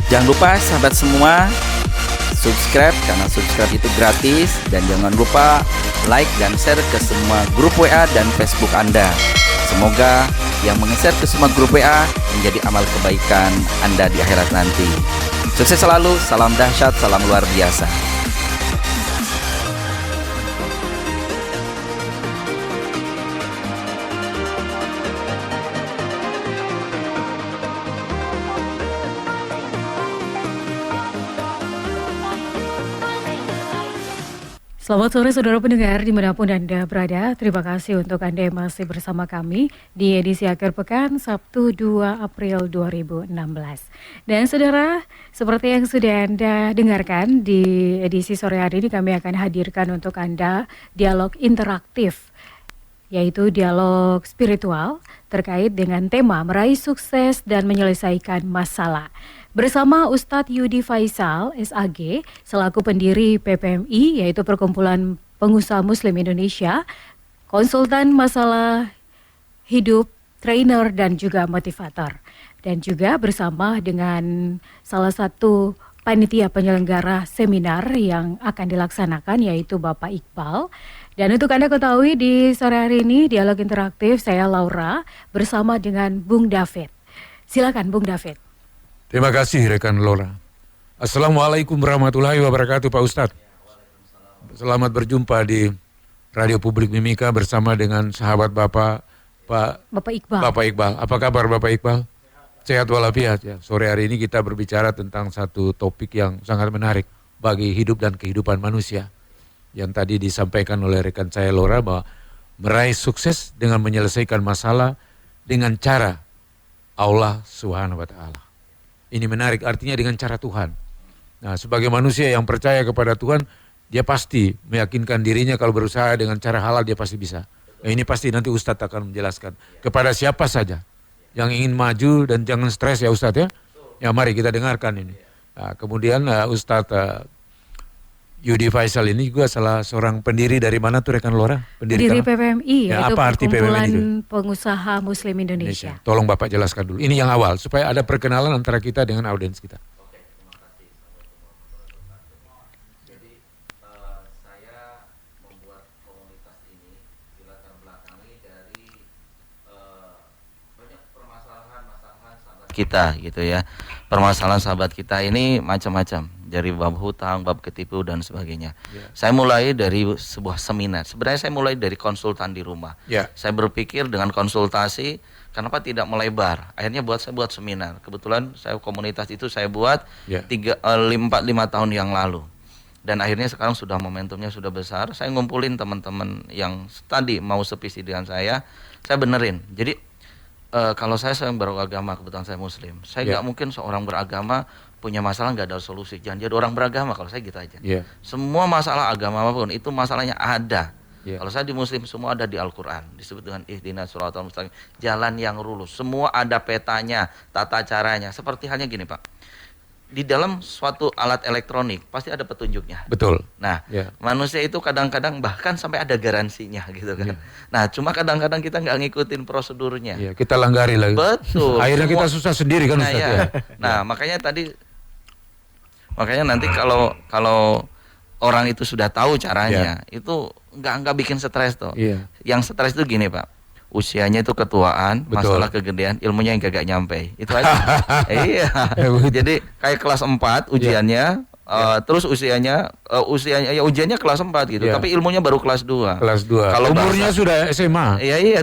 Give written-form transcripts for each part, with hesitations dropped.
Jangan lupa sahabat semua, subscribe karena subscribe itu gratis. Dan jangan lupa like dan share ke semua grup WA dan Facebook Anda. Semoga yang menge-share ke semua grup WA menjadi amal kebaikan Anda di akhirat nanti. Sukses selalu, salam dahsyat, salam luar biasa. Selamat sore saudara pendengar dimanapun Anda berada. Terima kasih untuk Anda yang masih bersama kami di edisi akhir pekan Sabtu 2 April 2016. Dan saudara, seperti yang sudah Anda dengarkan di edisi sore hari ini, kami akan hadirkan untuk Anda dialog interaktif, yaitu dialog spiritual terkait dengan tema meraih sukses dan menyelesaikan masalah. Bersama Ustadz Yudi Faisal, SAG, selaku pendiri PPMI, yaitu Perkumpulan Pengusaha Muslim Indonesia, konsultan masalah hidup, trainer, dan juga motivator. Dan juga bersama dengan salah satu panitia penyelenggara seminar yang akan dilaksanakan, yaitu Bapak Iqbal. Dan untuk Anda ketahui di sore hari ini, dialog interaktif saya Laura bersama dengan Bung David. Silakan Bung David. Terima kasih rekan Laura. Assalamualaikum warahmatullahi wabarakatuh Pak Ustadz. Selamat berjumpa di Radio Publik Mimika bersama dengan sahabat Bapak Iqbal. Bapak Iqbal. Apa kabar Bapak Iqbal? Sehat walafiat ya. Sore hari ini kita berbicara tentang satu topik yang sangat menarik bagi hidup dan kehidupan manusia. Yang tadi disampaikan oleh rekan saya Laura bahwa meraih sukses dengan menyelesaikan masalah dengan cara Allah Subhanahu wa Ta'ala. Ini menarik, artinya dengan cara Tuhan. Nah, sebagai manusia yang percaya kepada Tuhan, dia pasti meyakinkan dirinya kalau berusaha dengan cara halal dia pasti bisa. Nah, ini pasti nanti Ustadz akan menjelaskan kepada siapa saja yang ingin maju dan jangan stres ya Ustadz ya. Ya mari kita dengarkan ini. Nah, kemudian Ustadz Yudi Faisal ini juga salah seorang pendiri dari mana tuh rekan Laura? Pendiri PPMI, ya, yaitu apa arti Perkumpulan PPMI itu? Pengusaha Muslim Indonesia. Tolong Bapak jelaskan dulu. Ini yang awal supaya ada perkenalan antara kita dengan audiens kita. Oke, terima kasih. Jadi saya membuat komunitas ini dilatar belakangi dari banyak permasalahan sahabat kita gitu ya. Permasalahan sahabat kita ini macam-macam, dari bab hutang, bab ketipu dan sebagainya. Saya mulai dari sebuah seminar. Sebenarnya saya mulai dari konsultan di rumah. Saya berpikir dengan konsultasi, kenapa tidak melebar? Akhirnya saya buat seminar. Kebetulan saya komunitas itu saya buat 4-5 tahun yang lalu. Dan akhirnya sekarang sudah momentumnya sudah besar. Saya ngumpulin teman-teman yang tadi mau sevisi dengan saya benerin. Jadi kalau saya beragama, kebetulan saya Muslim. Saya nggak mungkin seorang beragama punya masalah nggak ada solusi. Jangan jadi orang beragama, kalau saya gitu aja. Semua masalah agama apapun itu masalahnya ada. Kalau saya di Muslim semua ada di Al-Quran. Disebut dengan ihdinas shiratal mustaqim, jalan yang lurus. Semua ada petanya, tata caranya. Seperti halnya gini Pak, di dalam suatu alat elektronik pasti ada petunjuknya. Betul. Nah, manusia itu kadang-kadang bahkan sampai ada garansinya gitu kan. Nah, cuma kadang-kadang kita nggak ngikutin prosedurnya. Kita langgari lagi. Betul. Akhirnya kita susah sendiri kan Ustaz ya. Nah, makanya nanti kalau orang itu sudah tahu caranya, itu nggak bikin stres tuh. Yang stres itu gini Pak. Usianya itu ketuaan, masalah kegedean, ilmunya yang gak nyampe. Itu aja. Iya. Jadi kayak kelas 4 ujiannya, terus ujiannya kelas 4 gitu, tapi ilmunya baru kelas 2. Kelas 2. Kalau umurnya sudah SMA. Iya.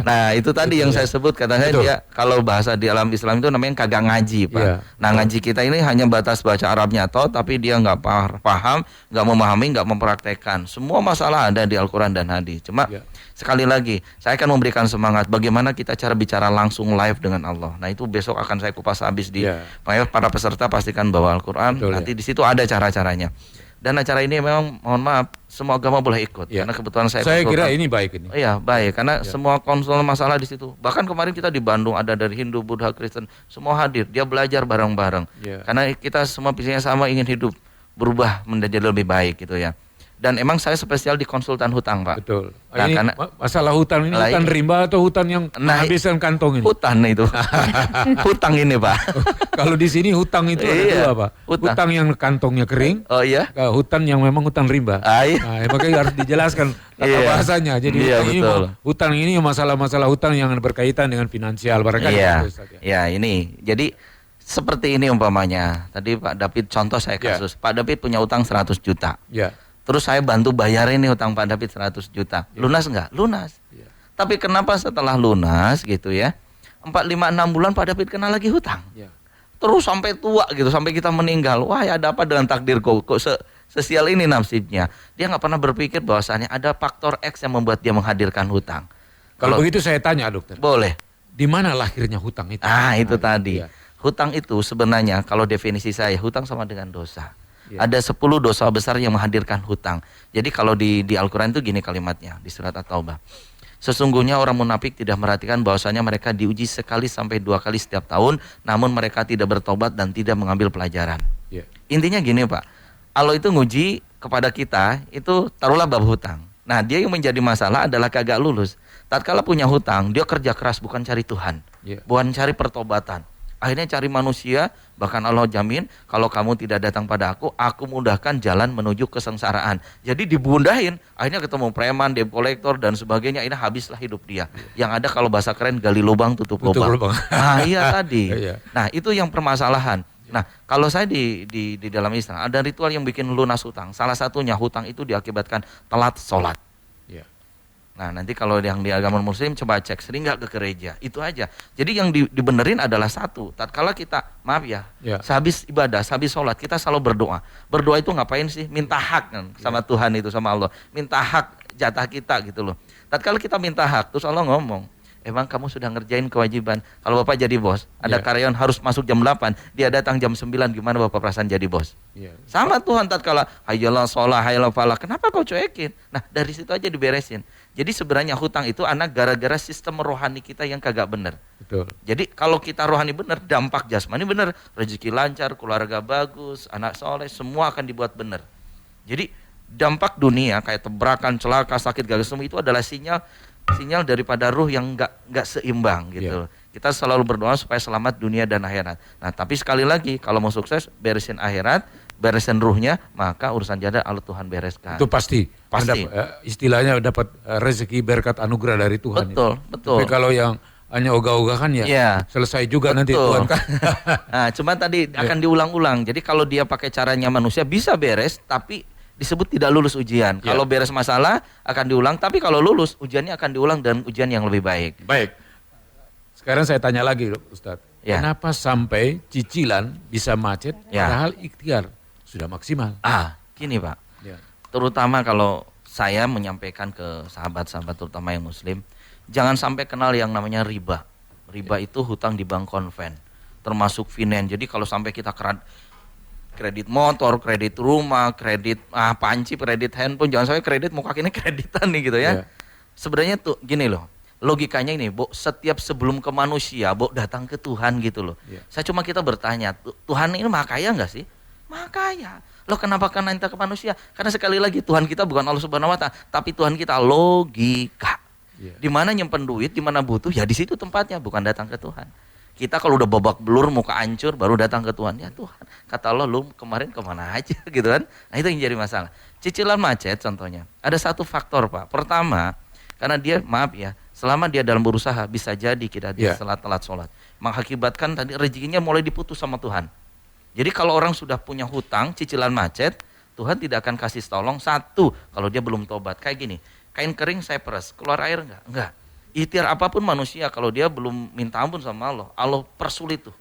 Nah, itu tadi yang saya sebut, katanya dia kalau bahasa di alam Islam itu namanya kagak ngaji, Pak. Nah, ngaji kita ini hanya batas baca Arabnya tapi dia nggak paham, nggak memahami, nggak mempraktekkan. Semua masalah ada di Al-Quran dan hadis. Cuma sekali lagi, saya akan memberikan semangat bagaimana kita cara bicara langsung live dengan Allah. Nah, itu besok akan saya kupas habis makanya para peserta pastikan bawa Al-Quran. Nanti di situ ada cara-caranya. Dan acara ini memang mohon maaf semua agama boleh ikut karena kebetulan saya kira ini baik ini. Iya, baik karena semua konsul masalah di situ. Bahkan kemarin kita di Bandung ada dari Hindu, Buddha, Kristen, semua hadir. Dia belajar bareng-bareng. Karena kita semua visinya sama, ingin hidup berubah menjadi lebih baik gitu ya. Dan emang saya spesial di konsultan hutang, Pak. Betul. Nah, Ini karena masalah hutan ini hutan rimba atau hutan yang menghabiskan kantong ini? Hutan itu. Hutang ini, Pak. Kalau di sini hutang itu ada Iya, dua, Pak. Hutang yang kantongnya kering, Oh iya? hutan yang memang hutan rimba. Iya. Nah, makanya harus dijelaskan tata Iya. bahasanya. Jadi Iya, hutang ini masalah-masalah hutang yang berkaitan dengan finansial barangkali. Iya. Ustaz, ya. Ya, ini. Jadi seperti ini umpamanya. Tadi Pak David contoh saya Ya. kasus. Pak David punya utang 100 juta. Ya. Terus saya bantu bayarin nih utang Pak David 100 juta. Lunas nggak? Lunas. Ya. Tapi kenapa setelah lunas gitu ya, 4, 5, 6 bulan Pak David kena lagi hutang. Ya. Terus sampai tua gitu, sampai kita meninggal. Wah, ya ada apa dengan takdirku? Kok sesial ini nasibnya? Dia nggak pernah berpikir bahwasannya ada faktor X yang membuat dia menghadirkan hutang. Kalau begitu saya tanya, dokter. Boleh. Di mana lahirnya hutang itu? Itu tadi. Ya. Hutang itu sebenarnya kalau definisi saya, hutang sama dengan dosa. Ya. Ada 10 dosa besar yang menghadirkan hutang. Jadi kalau di Al-Quran itu gini kalimatnya, di surat At-Taubah. Sesungguhnya orang munafik tidak merhatikan bahwasanya mereka diuji sekali sampai 2 kali setiap tahun, namun mereka tidak bertobat dan tidak mengambil pelajaran. Ya. Intinya gini Pak, Allah itu nguji kepada kita, itu taruhlah bab hutang. Nah dia yang menjadi masalah adalah kagak lulus. Tatkala punya hutang, dia kerja keras bukan cari Tuhan, bukan cari pertobatan. Akhirnya cari manusia, bahkan Allah jamin kalau kamu tidak datang pada aku mudahkan jalan menuju kesengsaraan. Jadi dibundahin, akhirnya ketemu preman, debt collector dan sebagainya, ini habislah hidup dia. Yang ada kalau bahasa keren gali lubang tutup lubang. Nah iya tadi. Nah itu yang permasalahan. Nah kalau saya di dalam Islam ada ritual yang bikin lunas hutang. Salah satunya hutang itu diakibatkan telat sholat. Nah nanti kalau yang di agama muslim coba cek sering nggak ke gereja, itu aja. Jadi yang dibenerin adalah satu, tatkala kita maaf ya, sehabis ibadah, sehabis sholat kita selalu berdoa. Berdoa itu ngapain sih? Minta hak kan sama Tuhan itu, sama Allah. Minta hak jatah kita gitu loh. Tatkala kita minta hak, terus Allah ngomong, emang kamu sudah ngerjain kewajiban. Kalau Bapak jadi bos, ada karyawan harus masuk jam 8, dia datang jam 9, gimana Bapak perasaan jadi bos? Sama Tuhan tatkala hayyalah sholah, hayyalah falah, kenapa kau cuekin? Nah dari situ aja diberesin. Jadi sebenarnya hutang itu anak gara-gara sistem rohani kita yang kagak benar. Betul. Jadi kalau kita rohani benar, dampak jasmani benar, rezeki lancar, keluarga bagus, anak soleh, semua akan dibuat benar. Jadi dampak dunia kayak tabrakan, celaka, sakit, gagal semua itu adalah sinyal daripada ruh yang nggak seimbang gitu. Kita selalu berdoa supaya selamat dunia dan akhirat. Nah tapi sekali lagi kalau mau sukses beresin akhirat, beresin ruhnya, maka urusan jada Allah Tuhan bereskan. Itu pasti. Istilahnya dapat rezeki berkat anugerah dari Tuhan. Betul. Tapi kalau yang hanya ogah-ogah kan selesai juga nanti Tuhan kan. Nah, cuma tadi akan diulang-ulang. Jadi kalau dia pakai caranya manusia bisa beres, tapi disebut tidak lulus ujian. Kalau beres masalah akan diulang, tapi kalau lulus ujiannya akan diulang dan ujian yang lebih baik. Baik. Sekarang saya tanya lagi Ustadz. Kenapa sampai cicilan bisa macet padahal ikhtiar sudah maksimal? Gini Pak. Terutama kalau saya menyampaikan ke sahabat-sahabat terutama yang muslim, jangan sampai kenal yang namanya riba. Riba itu hutang di bank konven, termasuk finance. Jadi kalau sampai kita kredit motor, kredit rumah, kredit panci, kredit handphone, jangan sampai kredit muka kini kreditan nih gitu ya. Sebenarnya tuh gini loh, logikanya ini, setiap sebelum ke manusia, datang ke Tuhan gitu loh. Saya cuma kita bertanya, Tuhan ini maha kaya nggak sih? Maha kaya. Loh kenapa karena kita ke manusia? Karena sekali lagi Tuhan kita bukan Allah Subhanahu wa Ta'ala, tapi Tuhan kita logika. Di mana nyimpen duit, di mana butuh, ya di situ tempatnya, bukan datang ke Tuhan. Kita kalau udah babak belur, muka hancur, baru datang ke Tuhan. Ya Tuhan, kata Allah, lu kemarin kemana aja gitu kan? Nah itu yang jadi masalah. Cicilan macet contohnya, ada satu faktor Pak. Pertama, karena dia maaf ya, selama dia dalam berusaha bisa jadi kita dia telat sholat, mengakibatkan tadi rezekinya mulai diputus sama Tuhan. Jadi kalau orang sudah punya hutang, cicilan macet, Tuhan tidak akan kasih tolong. Satu, kalau dia belum tobat. Kayak gini, kain kering saya peras, keluar air enggak? Enggak. Ikhtiar apapun manusia, kalau dia belum minta ampun sama Allah, Allah persulit tuh.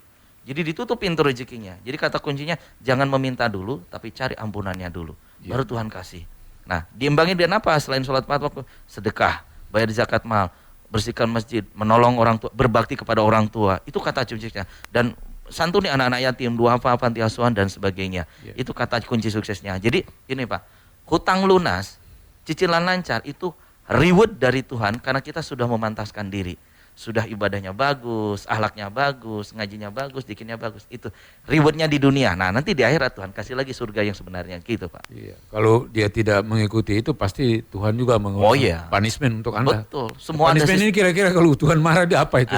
Jadi ditutup pintu rezekinya. Jadi kata kuncinya, jangan meminta dulu, tapi cari ampunannya dulu. Baru Tuhan kasih. Nah, diimbangi dengan apa? Selain sholat 4 waktu, sedekah, bayar zakat mal, bersihkan masjid, menolong orang tua, berbakti kepada orang tua. Itu kata kuncinya. Dan santuni anak-anak yatim, duafa, panti asuhan dan sebagainya. Itu kata kunci suksesnya. Jadi ini Pak, hutang lunas, cicilan lancar itu reward dari Tuhan karena kita sudah memantaskan diri. sudah ibadahnya bagus, akhlaknya bagus, ngajinya bagus, dikirnya bagus, itu rewardnya di dunia. Nah nanti di akhirat Tuhan kasih lagi surga yang sebenarnya gitu Pak. Iya. Kalau dia tidak mengikuti itu pasti Tuhan juga mengeluarkan punishment untuk Anda. Betul. Semua punishment ini kira-kira kalau Tuhan marah dia apa itu?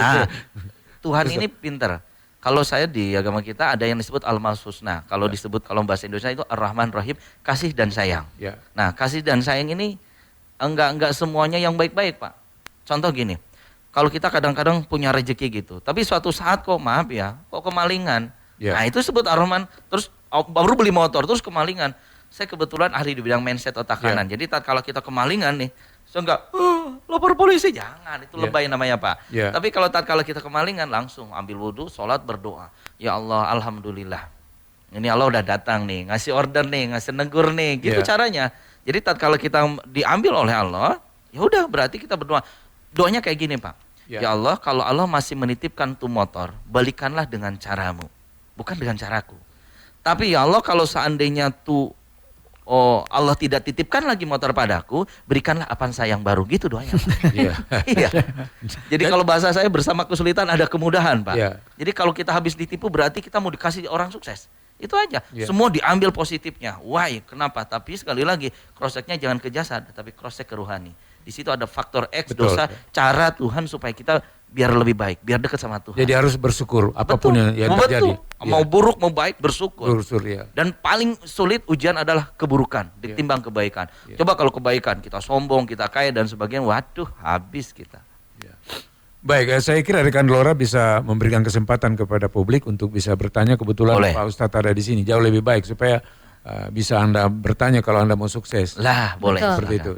Tuhan ini pintar. Kalau saya di agama kita ada yang disebut al-husna. Kalau disebut kalau bahasa Indonesia itu ar-Rahman Rahim, kasih dan sayang. Ya. Nah, kasih dan sayang ini enggak semuanya yang baik-baik, Pak. Contoh gini. Kalau kita kadang-kadang punya rezeki gitu, tapi suatu saat kok maaf ya, kok kemalingan. Ya. Nah, itu disebut ar-Rahman. Terus baru beli motor terus kemalingan. Saya kebetulan ahli di bidang mindset otak kanan. Jadi kalau kita kemalingan nih, so enggak lapor polisi, jangan, itu lebay namanya Pak. Tapi kalau kita kemalingan langsung ambil wudhu, sholat, berdoa. Ya Allah, alhamdulillah. Ini Allah udah datang nih, ngasih order nih, ngasih negur nih, gitu caranya. Jadi kalau kita diambil oleh Allah, ya udah berarti kita berdoa. Doanya kayak gini Pak. Ya Allah, kalau Allah masih menitipkan tuh motor, balikanlah dengan caramu, bukan dengan caraku. Tapi ya Allah, kalau seandainya tuh Allah tidak titipkan lagi motor padaku, berikanlah Avanza yang baru, gitu doanya. Iya. Jadi kalau bahasa saya, bersama kesulitan ada kemudahan Pak. Jadi kalau kita habis ditipu berarti kita mau dikasih orang sukses. Itu aja. Semua diambil positifnya. Why? Kenapa? Tapi sekali lagi, cross-check-nya jangan ke jasad, tapi cross-check ke rohani. Di situ ada faktor X, dosa, cara Tuhan supaya kita biar lebih baik, biar dekat sama Tuhan. Jadi harus bersyukur apapun yang terjadi. Mau buruk mau baik, bersyukur. Ya. Dan paling sulit ujian adalah keburukan ditimbang kebaikan. Coba kalau kebaikan kita sombong, kita kaya dan sebagainya, waduh habis kita. Baik, saya kira rekan Lora bisa memberikan kesempatan kepada publik untuk bisa bertanya. Kebetulan Pak Ustadz ada di sini, jauh lebih baik supaya bisa Anda bertanya kalau Anda mau sukses. Lah, boleh. Seperti itu.